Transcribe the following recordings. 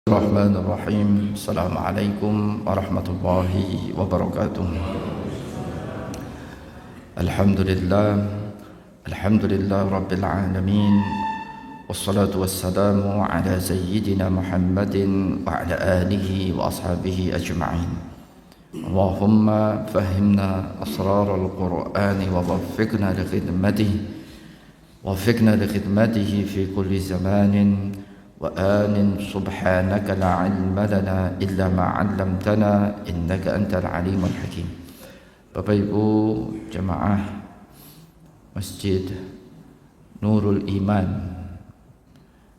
Bismillahirrahmanirrahim. Assalamualaikum warahmatullahi wabarakatuh. Alhamdulillah Rabbil alamin. Wassalatu wassalamu ala sayyidina Muhammadin wa ala alihi wa ashabihi ajma'in. Allahumma fahimna asrar al-Qur'an wa waffiqna li khidmatihi fi kulli zamanin wa anin. Subhanaka la ilma lana illa ma 'allamtana innaka antal alimul hakim. Bapak Ibu jemaah Masjid Nurul Iman,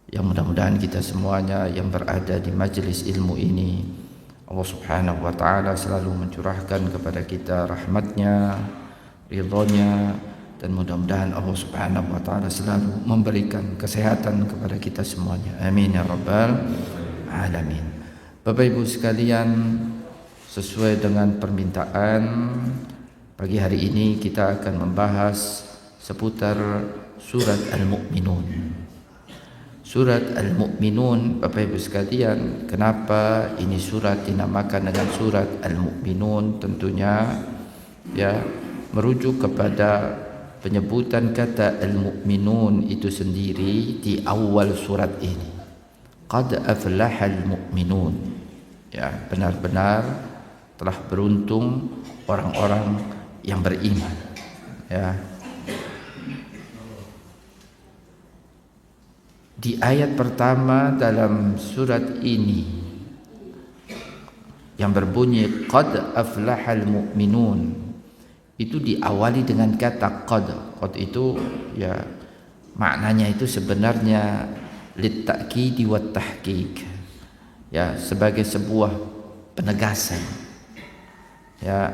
yang mudah-mudahan kita semuanya yang berada di majelis ilmu ini, Allah Subhanahu wa ta'ala selalu mencurahkan kepada kita rahmatnya, ridhonya, dan mudah-mudahan Allah Subhanahu wa ta'ala selalu memberikan kesehatan kepada kita semuanya. Amin ya rabbal alamin. Bapak Ibu sekalian, sesuai dengan permintaan, pagi hari ini kita akan membahas seputar surat Al-Mu'minun. Surat Al-Mu'minun, Bapak Ibu sekalian, kenapa ini surat dinamakan dengan surat Al-Mu'minun? Tentunya ya merujuk kepada penyebutan kata al-mu'minun itu sendiri di awal surat ini. Qad aflahal mu'minun. Ya, benar-benar telah beruntung orang-orang yang beriman. Ya. Di ayat pertama dalam surat ini yang berbunyi qad aflahal mu'minun, itu diawali dengan kata qad. Qad itu ya maknanya itu sebenarnya litta'kid wa tahqiq, ya sebagai sebuah penegasan, ya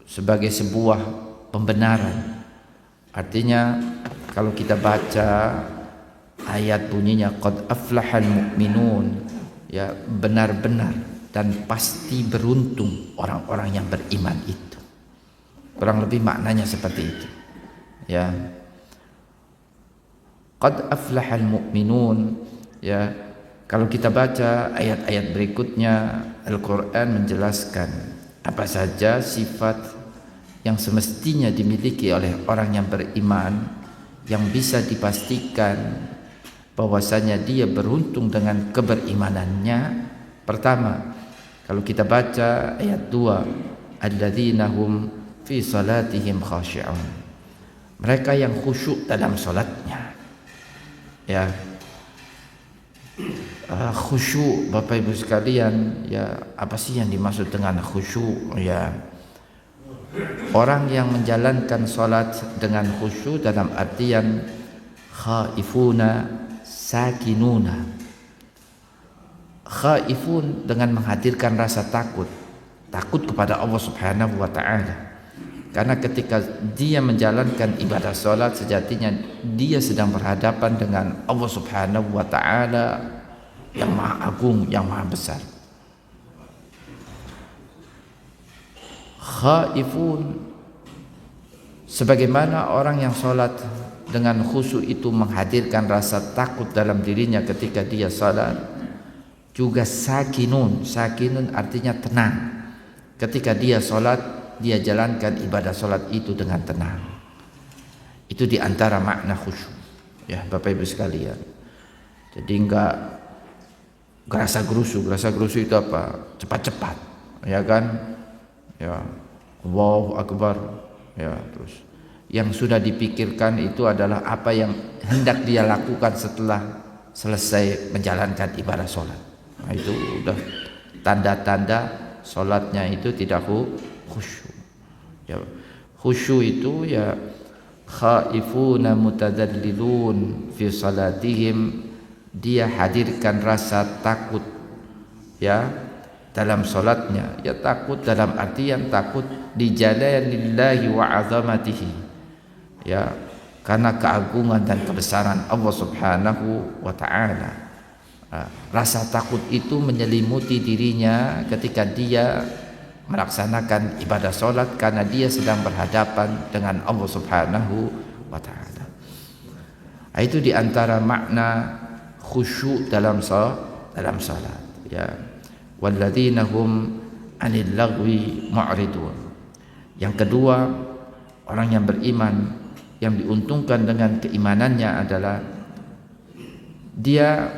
sebagai sebuah pembenaran. Artinya kalau kita baca ayat bunyinya qad aflahal mu'minun, ya benar-benar dan pasti beruntung orang-orang yang beriman itu. Kurang lebih maknanya seperti itu. Ya. Qad aflahal mu'minun, ya. Kalau kita baca ayat-ayat berikutnya, Al-Qur'an menjelaskan apa saja sifat yang semestinya dimiliki oleh orang yang beriman, yang bisa dipastikan bahwasanya dia beruntung dengan keberimanannya. Pertama, kalau kita baca ayat 2, alladzina hum fi salatihim khashi'un, mereka yang khusyuk dalam salatnya. Ya, khusyuk Bapak Ibu sekalian, ya apa sih yang dimaksud dengan khusyuk? Ya, orang yang menjalankan salat dengan khusyuk dalam artian khaifuna sakinuna. Khaifun dengan menghadirkan rasa takut kepada Allah Subhanahu wa ta'ala. Karena ketika dia menjalankan ibadah salat, sejatinya dia sedang berhadapan dengan Allah Subhanahu wa ta'ala yang maha agung, yang maha besar. Khaifun, sebagaimana orang yang salat dengan khusyuk itu menghadirkan rasa takut dalam dirinya ketika dia salat. Juga sakinun artinya tenang. Ketika dia salat, dia jalankan ibadah salat itu dengan tenang. Itu diantara makna khusyuk, ya Bapak Ibu sekalian. Jadi enggak gerasa gerusu itu apa? Cepat-cepat, ya kan? Ya, Allahu Akbar. Ya, terus yang sudah dipikirkan itu adalah apa yang hendak dia lakukan setelah selesai menjalankan ibadah salat. Nah, itu udah tanda-tanda salatnya itu tidak khusyuk. Ya, khusyuk itu ya khaifuna mutadallilun fi salatihim, dia hadirkan rasa takut ya dalam salatnya. Ya takut dalam artian takut di jalalillahi wa azamatihi, ya karena keagungan dan kebesaran Allah Subhanahu wa ta'ala. Rasa takut itu menyelimuti dirinya ketika dia melaksanakan ibadah salat, karena dia sedang berhadapan dengan Allah Subhanahu wa ta'ala. Itu diantara makna khusyuk dalam dalam salat, ya. Walladzina hum 'anil lagwi mu'ridun. Yang kedua, orang yang beriman yang diuntungkan dengan keimanannya adalah dia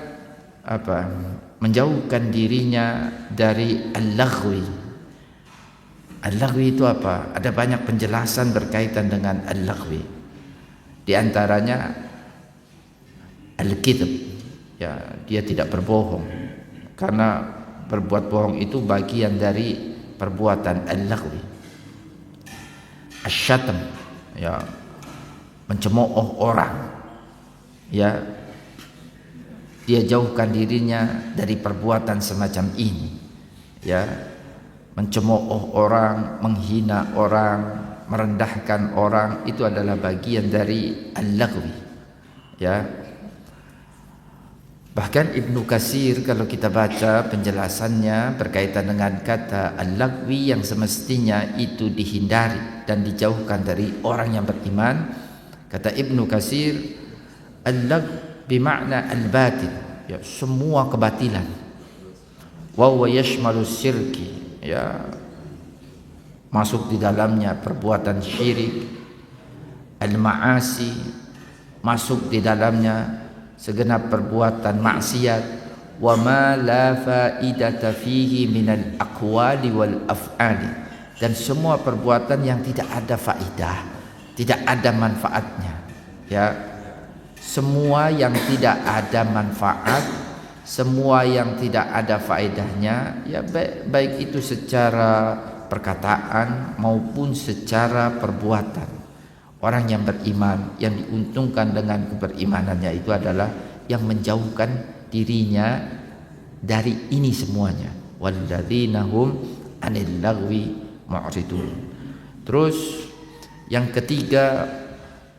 menjauhkan dirinya dari al-laghwi. Al-laghwi itu apa? Ada banyak penjelasan berkaitan dengan al-laghwi. Di antaranya al-kidhb, ya, dia tidak berbohong, karena berbuat bohong itu bagian dari perbuatan al-laghwi. Asy-syatm, ya, mencemooh orang, ya, dia jauhkan dirinya dari perbuatan semacam ini, ya, mencemooh orang, menghina orang, merendahkan orang, itu adalah bagian dari al-laghwi, ya. Bahkan Ibnu Katsir kalau kita baca penjelasannya berkaitan dengan kata al-laghwi yang semestinya itu dihindari dan dijauhkan dari orang yang beriman, kata Ibnu Katsir, al-laghw bimakna al-batil, ya, semua kebatilan. Wa huwa yashmalu syirki, ya, masuk di dalamnya perbuatan syirik, al-ma'asi, masuk di dalamnya segenap perbuatan maksiat, wa ma la faidata fihi minal aqwali wal af'ali, dan semua perbuatan yang tidak ada faidah, tidak ada manfaatnya, ya, semua yang tidak ada manfaat, semua yang tidak ada faedahnya, ya, baik itu secara perkataan maupun secara perbuatan. Orang yang beriman yang diuntungkan dengan keberimanannya itu adalah yang menjauhkan dirinya dari ini semuanya. Walladzina hum 'anil lagwi mu'ridun. Terus yang ketiga,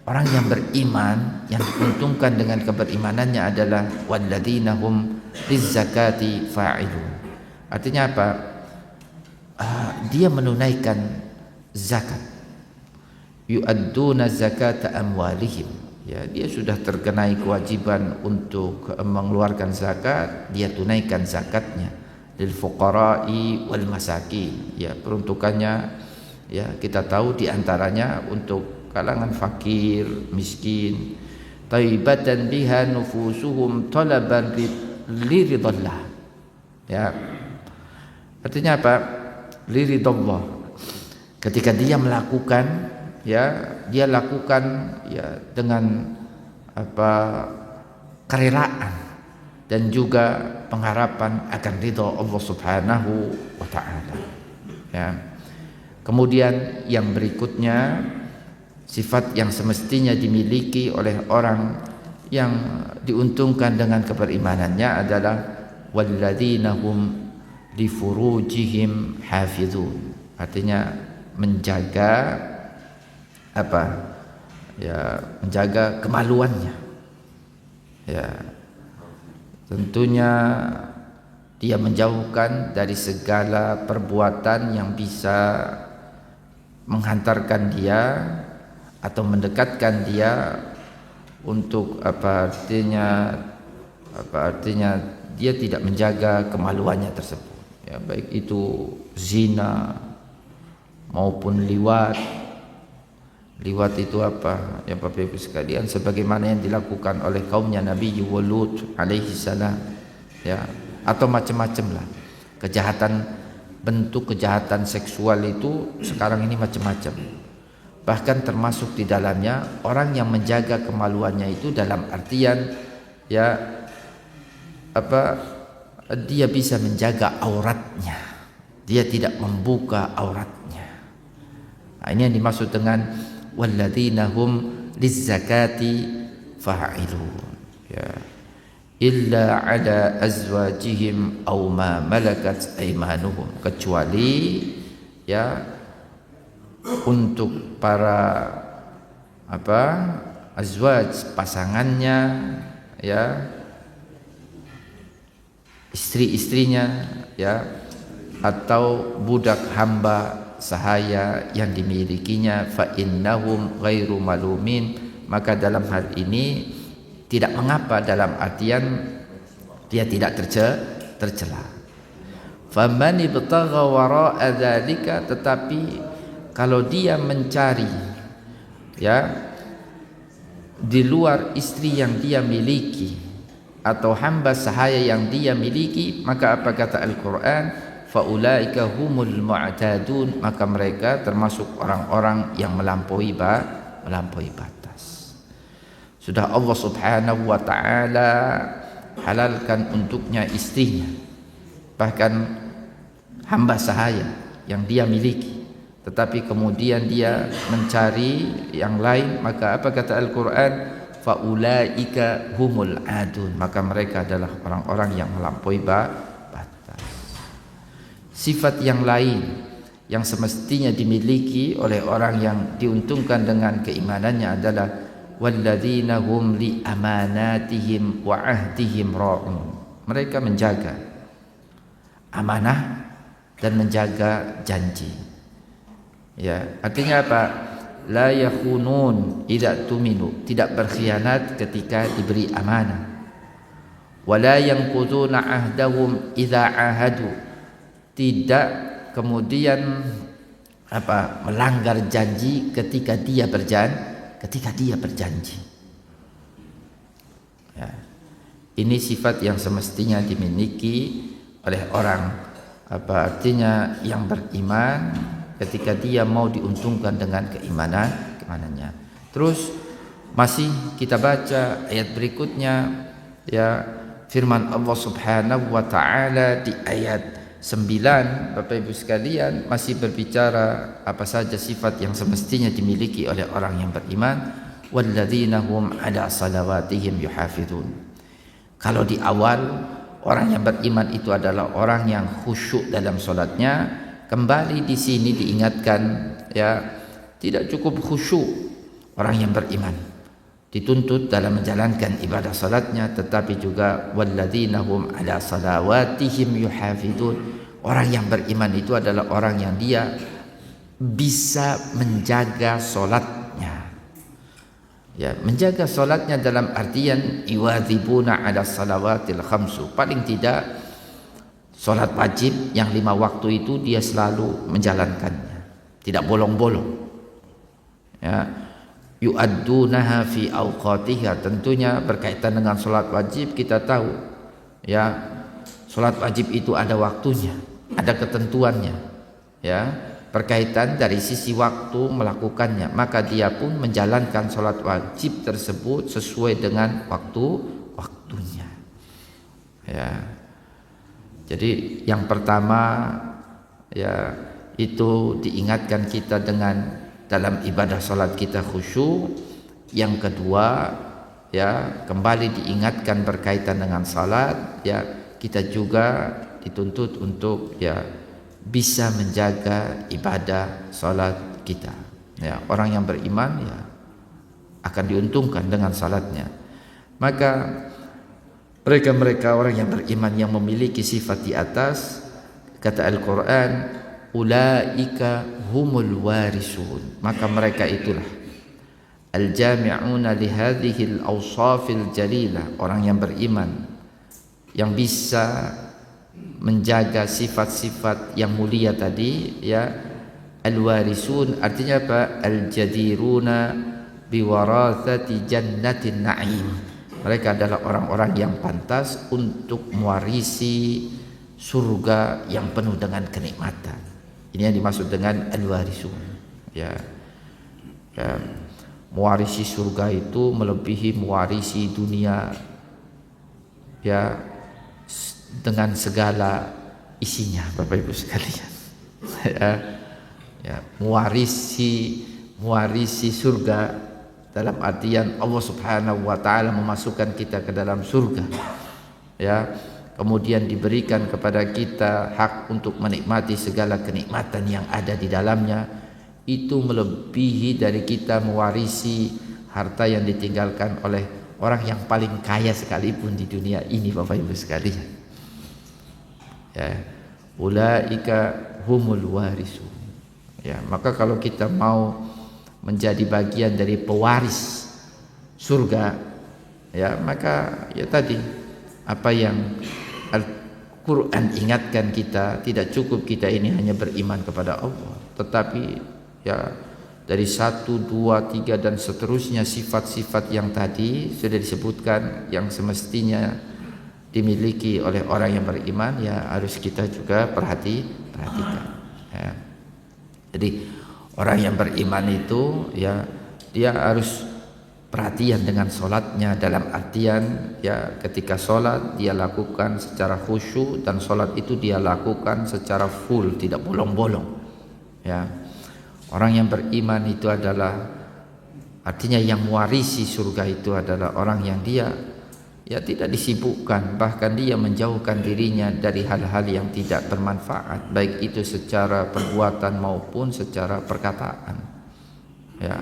orang yang beriman yang diuntungkan dengan keberimanannya adalah walladzina hum lizzakati fa'ilun. Artinya apa? Dia menunaikan zakat. Yu'adduna zakata amwalihim, ya, dia sudah terkenai kewajiban untuk mengeluarkan zakat, dia tunaikan zakatnya. Lil fuqara'i wal masakin, ya, peruntukannya, ya, kita tahu diantaranya untuk kalangan fakir, miskin. Taibatan biha nufusuhum talaban liridallah, ya, artinya apa? Liridallah, ketika dia melakukan, ya, dia lakukan, ya, dengan kerelaan dan juga pengharapan akan ridha Allah Subhanahu wa taala, ya. Kemudian yang berikutnya, sifat yang semestinya dimiliki oleh orang yang diuntungkan dengan keberimanannya adalah walladzina hum li furujihim hafizun, artinya menjaga ya, menjaga kemaluannya, ya, tentunya dia menjauhkan dari segala perbuatan yang bisa menghantarkan dia atau mendekatkan dia untuk artinya dia tidak menjaga kemaluannya tersebut, ya, baik itu zina maupun liwat. Liwat itu apa? Ya, Bapak Ibu sekalian, sebagaimana yang dilakukan oleh kaumnya Nabi Lut alaihi salam, ya, atau macam-macam lah kejahatan, bentuk kejahatan seksual itu sekarang ini macam-macam. Bahkan termasuk di dalamnya orang yang menjaga kemaluannya itu dalam artian, ya, dia bisa menjaga auratnya, dia tidak membuka auratnya. Nah, ini yang dimaksud dengan walladzina hum lizzakati fa'ilun, ya, illa ala azwajihim aw ma malakat aymanuhum, kecuali, ya, untuk para azwaj, pasangannya, ya, istri-istrinya, ya, atau budak hamba sahaya yang dimilikinya, fa innahum ghairu malumin, maka dalam hal ini tidak mengapa, dalam artian Dia tidak tercela. Faman ibtagha wara'a dzalika, tetapi kalau dia mencari ya di luar istri yang dia miliki atau hamba sahaya yang dia miliki, maka apa kata Al-Qur'an? Faulaika humul mu'tadun, maka mereka termasuk orang-orang yang melampaui batas. Sudah Allah Subhanahu wa taala halalkan untuknya istrinya, bahkan hamba sahaya yang dia miliki, tetapi kemudian dia mencari yang lain, maka apa kata Al-Quran? Faulaika humul adun, maka mereka adalah orang-orang yang melampaui batas. Sifat yang lain yang semestinya dimiliki oleh orang yang diuntungkan dengan keimanannya adalah walladzina hum li amanatihim wa ahdihim ra'un. Mereka menjaga amanah dan menjaga janji. Ya, artinya apa? La yakhunun idza tuminu, tidak berkhianat ketika diberi amanah. Wala yanquduna ahdahum idza ahadu, tidak kemudian melanggar janji ketika dia berjanji. Ya. Ini sifat yang semestinya dimiliki oleh orang artinya yang beriman ketika dia mau diuntungkan dengan keimanannya. Terus masih kita baca ayat berikutnya, ya, firman Allah Subhanahu wa taala di ayat 9, Bapak Ibu sekalian, masih berbicara apa saja sifat yang semestinya dimiliki oleh orang yang beriman. Walladzina hum ala salawatihim yuhafizun. Kalau di awal orang yang beriman itu adalah orang yang khusyuk dalam salatnya, kembali di sini diingatkan, ya, tidak cukup khusyuk orang yang beriman, dituntut dalam menjalankan ibadah salatnya, tetapi juga walladzina hum ala salawatihim yuhafizun. Orang yang beriman itu adalah orang yang dia bisa menjaga salatnya. Ya, menjaga salatnya dalam artian iwadzibuna ala salawatil khamsu. Paling tidak salat wajib yang 5 waktu itu dia selalu menjalankannya, tidak bolong-bolong. Ya, yu'addunaha fi awqatiha, tentunya berkaitan dengan salat wajib kita tahu, ya, salat wajib itu ada waktunya, ada ketentuannya, ya, berkaitan dari sisi waktu melakukannya, maka dia pun menjalankan salat wajib tersebut sesuai dengan waktunya. Ya. Jadi yang pertama, ya, itu diingatkan kita dengan dalam ibadah salat kita khusyuk. Yang kedua, ya, kembali diingatkan berkaitan dengan salat, ya, kita juga dituntut untuk, ya, bisa menjaga ibadah salat kita. Ya, orang yang beriman, ya, akan diuntungkan dengan salatnya. Maka mereka orang yang beriman yang memiliki sifat di atas, kata Al-Quran, ulaika humul warisun, maka mereka itulah al-jami'una li hadhihi al-awsafil jalilah, orang yang beriman yang bisa menjaga sifat-sifat yang mulia tadi, ya. Al-warisun artinya apa? Al-jadiruna biwarathati jannatin na'im. Mereka adalah orang-orang yang pantas untuk mewarisi surga yang penuh dengan kenikmatan. Ini yang dimaksud dengan al-warisun. Ya. Ya. Mewarisi surga itu melebihi mewarisi dunia, ya, dengan segala isinya, Bapak Ibu sekalian. Ya. Ya. Mewarisi surga dalam artian Allah Subhanahu wa taala memasukkan kita ke dalam surga, ya, kemudian diberikan kepada kita hak untuk menikmati segala kenikmatan yang ada di dalamnya. Itu melebihi dari kita mewarisi harta yang ditinggalkan oleh orang yang paling kaya sekalipun di dunia ini, Bapak Ibu sekalian. Ya, ulaika humul warisun. Ya, maka kalau kita mau menjadi bagian dari pewaris surga, ya, maka ya tadi apa yang Al-Quran ingatkan kita, tidak cukup kita ini hanya beriman kepada Allah, tetapi ya dari 1, 2, 3 dan seterusnya sifat-sifat yang tadi sudah disebutkan yang semestinya dimiliki oleh orang yang beriman, ya harus kita juga perhatikan. Ya. Jadi orang yang beriman itu ya dia harus perhatian dengan sholatnya, dalam artian ya ketika sholat dia lakukan secara khusyuk dan sholat itu dia lakukan secara full, tidak bolong-bolong. Ya, orang yang beriman itu adalah artinya yang mewarisi surga itu adalah orang yang dia ya tidak disibukkan, bahkan dia menjauhkan dirinya dari hal-hal yang tidak bermanfaat, baik itu secara perbuatan maupun secara perkataan. Ya.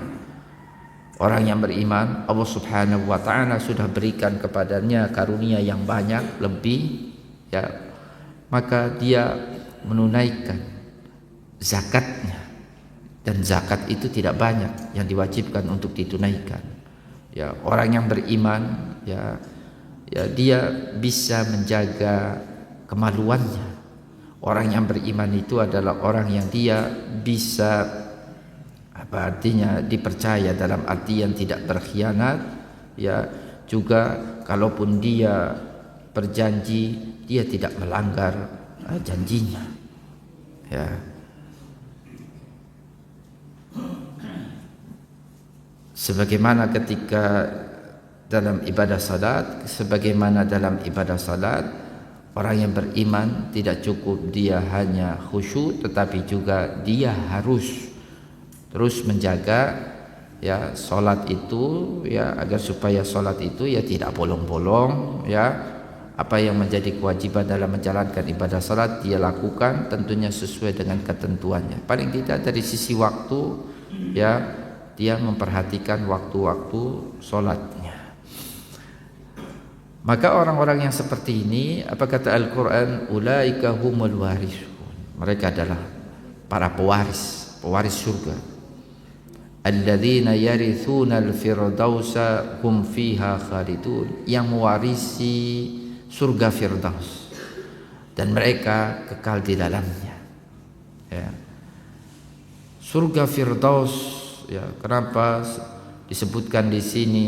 Orang yang beriman, Allah Subhanahu wa taala sudah berikan kepadanya karunia yang banyak lebih, ya. Maka dia menunaikan zakatnya. Dan zakat itu tidak banyak yang diwajibkan untuk ditunaikan. Ya, orang yang beriman ya dia bisa menjaga kemaluannya. Orang yang beriman itu adalah orang yang dia bisa artinya dipercaya dalam artian tidak berkhianat, ya juga kalaupun dia berjanji dia tidak melanggar janjinya. Ya. Sebagaimana ketika dalam ibadah salat, orang yang beriman tidak cukup dia hanya khusyuk, tetapi juga dia harus terus menjaga ya salat itu ya agar supaya salat itu ya tidak bolong-bolong, ya apa yang menjadi kewajiban dalam menjalankan ibadah salat dia lakukan tentunya sesuai dengan ketentuannya. Paling tidak dari sisi waktu ya dia memperhatikan waktu-waktu salatnya. Maka orang-orang yang seperti ini, apa kata Al-Quran, ulaika humul warisun, mereka adalah para pewaris surga. Alladzina yarithuna al-firdausa hum fiha khalidun, yang mewarisi surga Firdaus dan mereka kekal di dalamnya. Ya. Surga Firdaus, ya kenapa disebutkan di sini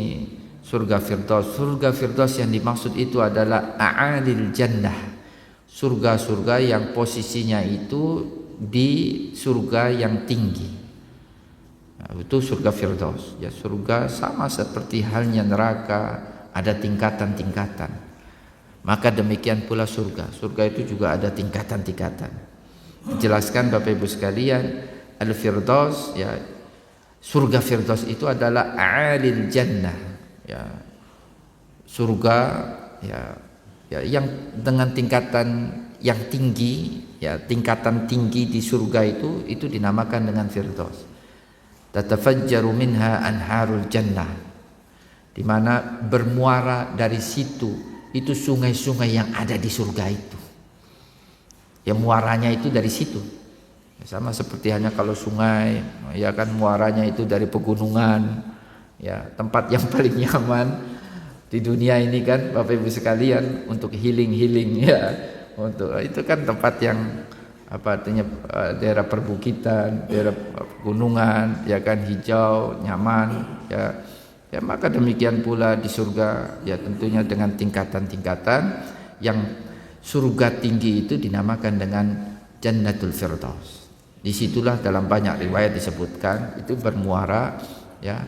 surga Firdaus? Surga Firdaus yang dimaksud itu adalah a'alil jannah, surga-surga yang posisinya itu di surga yang tinggi. Nah, itu surga Firdaus. Ya, surga sama seperti halnya neraka, ada tingkatan-tingkatan. Maka demikian pula surga. Surga itu juga ada tingkatan-tingkatan. Dijelaskan Bapak Ibu sekalian, Al-Firdaus, ya surga Firdaus itu adalah a'alil jannah. Ya, surga ya yang dengan tingkatan yang tinggi, ya tingkatan tinggi di surga itu dinamakan dengan Firdaus. Tatafajjaru minha anharul jannah, di mana bermuara dari situ itu sungai-sungai yang ada di surga itu. Ya muaranya itu dari situ. Sama seperti hanya kalau sungai, ya kan muaranya itu dari pegunungan. Ya, tempat yang paling nyaman di dunia ini kan Bapak Ibu sekalian untuk healing ya. Untuk itu kan tempat yang apa artinya daerah perbukitan, daerah pegunungan, ya kan hijau, nyaman, ya. Ya maka demikian pula di surga, ya tentunya dengan tingkatan-tingkatan yang surga tinggi itu dinamakan dengan Jannatul Firdaus. Disitulah dalam banyak riwayat disebutkan itu bermuara ya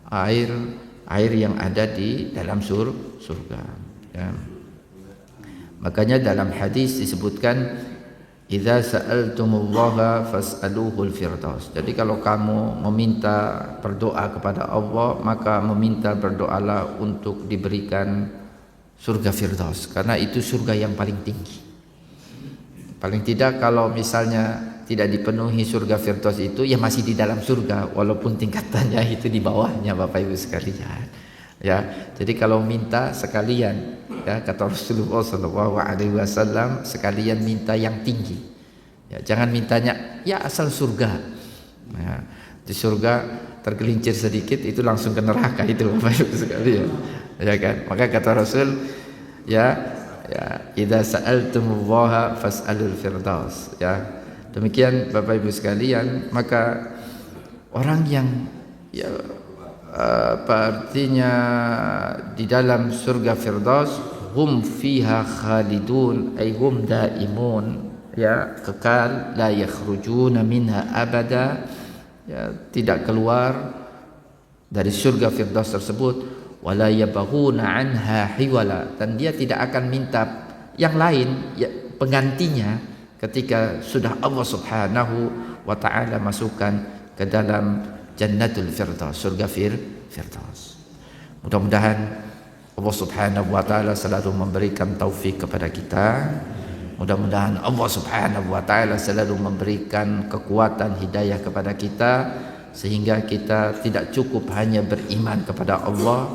air yang ada di dalam surga. Ya. Makanya dalam hadis disebutkan idza sa'altumullaha fas'aluhul firdaus. Jadi kalau kamu meminta berdoa kepada Allah, maka berdoalah untuk diberikan surga Firdaus, karena itu surga yang paling tinggi. Paling tidak kalau misalnya tidak dipenuhi surga Firdaus itu, ya masih di dalam surga walaupun tingkatannya itu di bawahnya Bapak Ibu sekalian. Ya, jadi kalau minta sekalian, ya kata Rasulullah SAW, sekalian minta yang tinggi. Ya, jangan mintanya ya asal surga. Ya, di surga tergelincir sedikit itu langsung ke neraka itu Bapak Ibu sekalian. Ya kan? Maka kata Rasul, ya Ya, idza sa'altumullaha fas'alul firdaus. Ya. Demikian Bapak Ibu sekalian, maka orang yang ya apa artinya di dalam surga firdaus, hum fiha khalidun ay hum daimun, ya, kekal, la yakhrujuna minha abada, ya, tidak keluar dari surga firdaus tersebut, wala yabghuna anha hiwala, dan dia tidak akan minta yang lain ya, penggantinya ketika sudah Allah Subhanahu wa taala masukkan ke dalam Jannatul Firdaus, surga Firdaus. Mudah-mudahan Allah Subhanahu wa taala selalu memberikan taufik kepada kita. Mudah-mudahan Allah Subhanahu wa taala selalu memberikan kekuatan hidayah kepada kita, sehingga kita tidak cukup hanya beriman kepada Allah,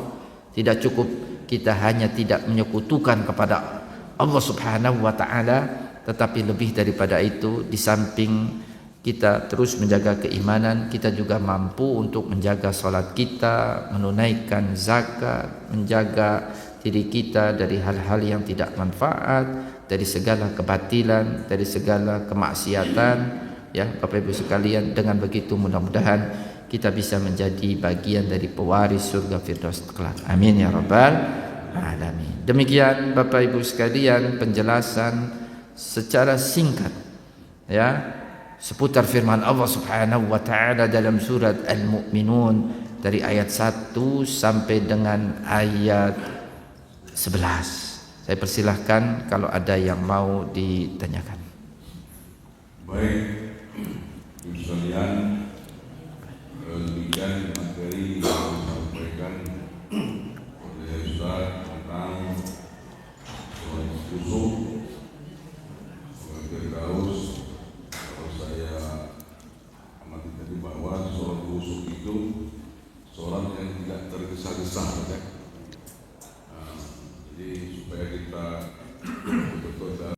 tidak cukup kita hanya tidak menyekutukan kepada Allah Subhanahu wa taala, tetapi lebih daripada itu, di samping kita terus menjaga keimanan, kita juga mampu untuk menjaga salat kita, menunaikan zakat, menjaga diri kita dari hal-hal yang tidak manfaat, dari segala kebatilan, dari segala kemaksiatan. Ya, Bapak Ibu sekalian, dengan begitu mudah-mudahan kita bisa menjadi bagian dari pewaris surga Firdaus kelak. Amin ya rabbal alamin. Demikian Bapak Ibu sekalian penjelasan secara singkat, ya, seputar firman Allah Subhanahu wa taala dalam surat Al-Mu'minun dari ayat 1 sampai dengan ayat 11. Saya persilahkan kalau ada yang mau ditanyakan. Baik, Ibu sekalian, demikian materi yang disampaikan oleh Ustaz tentang sholat khusyuk, sholat firdaus. Saya amati tadi bahwa sholat khusyuk itu sholat yang tidak tergesa-gesa,